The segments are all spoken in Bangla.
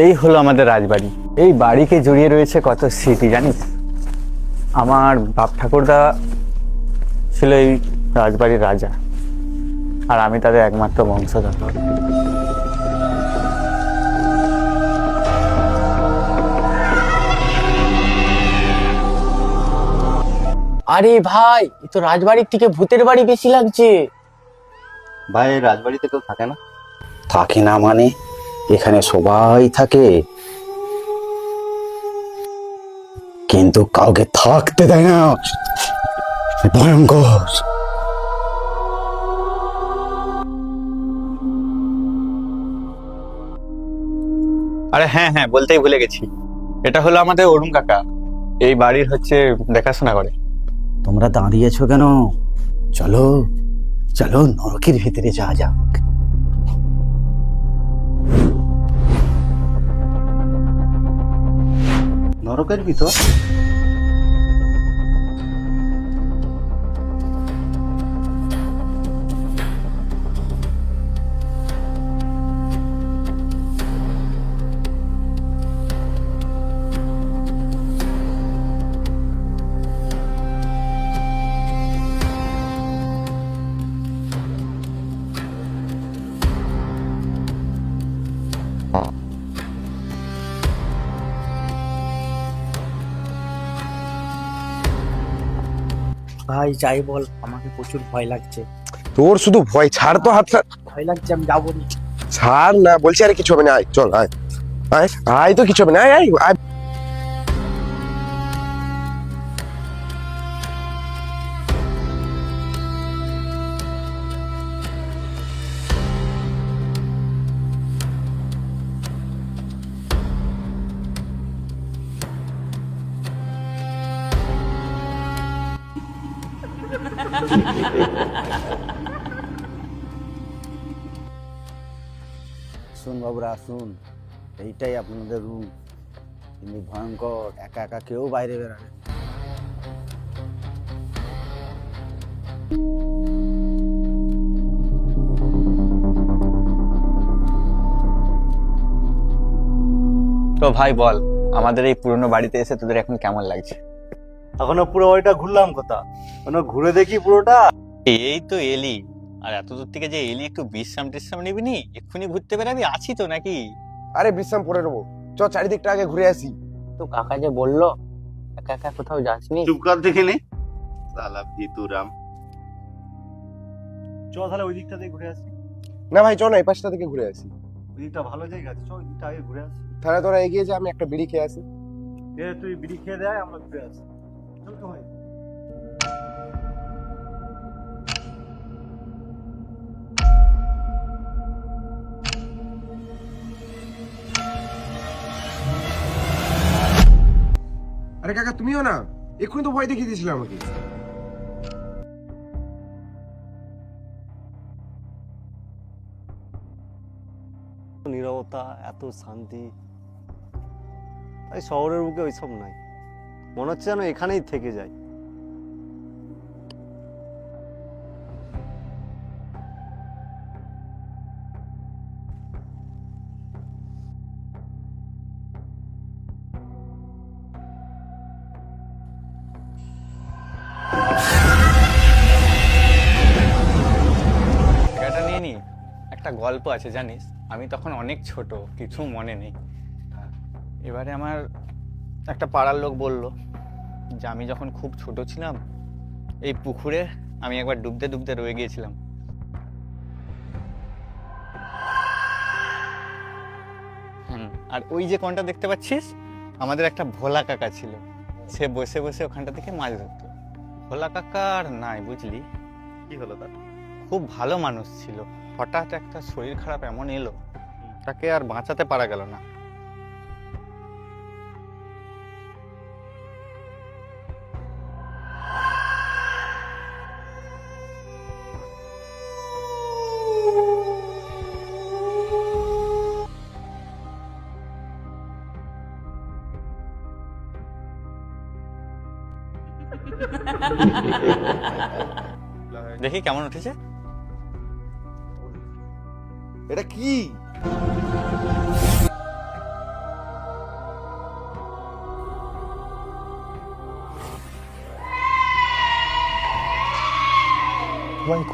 এই হলো আমাদের রাজবাড়ি। এই বাড়িকে জড়িয়ে রয়েছে কত স্মৃতি জানিস। আমার বাপ ঠাকুরদা ছিল এই রাজবাড়ির রাজা, আর আমি তাদের একমাত্র বংশধর। আরে ভাই, এ তো রাজবাড়ির থেকে ভূতের বাড়ি বেশি লাগছে। ভাই রাজবাড়িতে কেউ থাকে না? থাকে না মানে, এখানে সবাই থাকে, কিন্তু কাউকে থাকতে দেয় না। ভয়ঙ্কর। আরে হ্যাঁ হ্যাঁ, বলতেই ভুলে গেছি, এটা হলো আমাদের অরুণ কাকা, এই বাড়ির হচ্ছে দেখাশোনা করে। তোমরা দাঁড়িয়েছো কেন? চলো চলো, নরকের ভিতরে যাওয়া যাক। নরকের ভিতর? ভাই যাই বল, আমাকে প্রচুর ভয় লাগছে। তোর শুধু ভয়, ছাড় তো হাতটা। ভয় লাগছে, আমি যাবো না। ছাড় না বলছি, আরে কিছু হবে না, আয় চল, আয় আয় আয়, তো কিছু হবে না, আয় আয় আয়। আসুন বাবুরা আসুন, এইটাই আপনাদের রুম। কিন্তু ভয়ঙ্কর, একা একা কেউ বাইরে বেরাবে না। তো ভাই বল, আমাদের এই পুরনো বাড়িতে এসে তোদের এখন কেমন লাগছে? এখনো পুরো ওইটা ঘুরলাম কোথা, এখনো ঘুরে দেখি পুরোটা। এই তো এলি, আর এত দূর থেকে যে এলি, একটু বিশ্রাম টিশ্রাম নিবি নি? এক্ষুনি ঘুরতে বেরাবি? আছি তো নাকি? আরে বিশ্রাম করে নেবো, চ চারিদিকটা আগে ঘুরে আসি। তো কাকা যে বললো একা একা কোথাও যাসনি। চুপ কর দেখিনি সালা ভিতুরাম। চ তাহলে ওই দিকটা দিয়ে ঘুরে আসি। না ভাই চ না, এই পাশটা থেকে ঘুরে আসি। ওই দিকটা ভালো জায়গা আছে, চ ওই দিকটা আগে ঘুরে আসি। তাহলে তোরা এগিয়ে যা, আমি একটা বিড়ি খেয়ে আসি। তুই বিড়ি খেয়ে দেয়, আমরা ঘুরে আসি। চল তো ভাই। আরে কাকা তুমিও না, এক্ষুনি তো ভয় দেখিয়ে দিয়েছিলে আমাকে। নীরবতা, এত শান্তি, এই শহরের বুকে ওইসব নাই। মনে হচ্ছে যেন এখানেই থেকে যাই। এটা নিয়ে নি, একটা গল্প আছে জানিস। আমি তখন অনেক ছোট, কিছু মনে নেই। এবারে আমার একটা পাড়ার লোক বলল যে আমি যখন খুব ছোট ছিলাম, এই পুকুরে আমি একবার ডুবতে ডুবতে রয়ে গিয়েছিলাম। আর ওই যে কোনটা দেখতে পাচ্ছিস, আমাদের একটা ভোলা কাকা ছিল, সে বসে বসে ওখানটা থেকে মাছ ধরতো। ভোলা কাকা আর নাই, বুঝলি? কি হলো তার? খুব ভালো মানুষ ছিল, হঠাৎ একটা শরীর খারাপ এমন এলো, তাকে আর বাঁচাতে পারা গেল না। দেখি কেমন উঠেছে। এটা কি?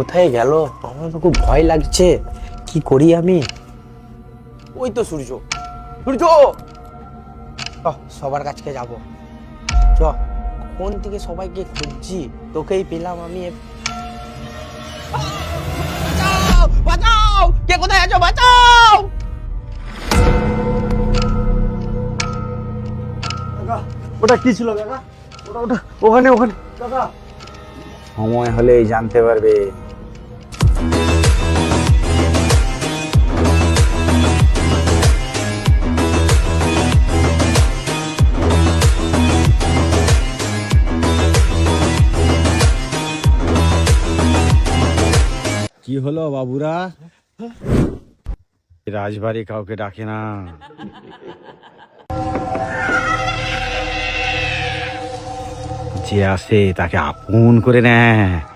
কোথায় গেল? আমার তো খুব ভয় লাগছে, কি করি আমি? ওই তো সূর্য, সূর্য সবার কাছে যাব। চ, কোন থেকে সবাইকে খুঁজছি, তোকেই পেলাম আমি। বাঁচাও, বাঁচাও, কে কোথায় আছো, বাঁচাও! ওটা কি ছিল কাকা? ওটা ওটা ওখানে ওখানে কাকা। সময় হলেই জানতে পারবে। কি হলো বাবুরা? রাজবাড়ি কাউকে ডাকে না। যে আসে তাকে আপন করে নেয়।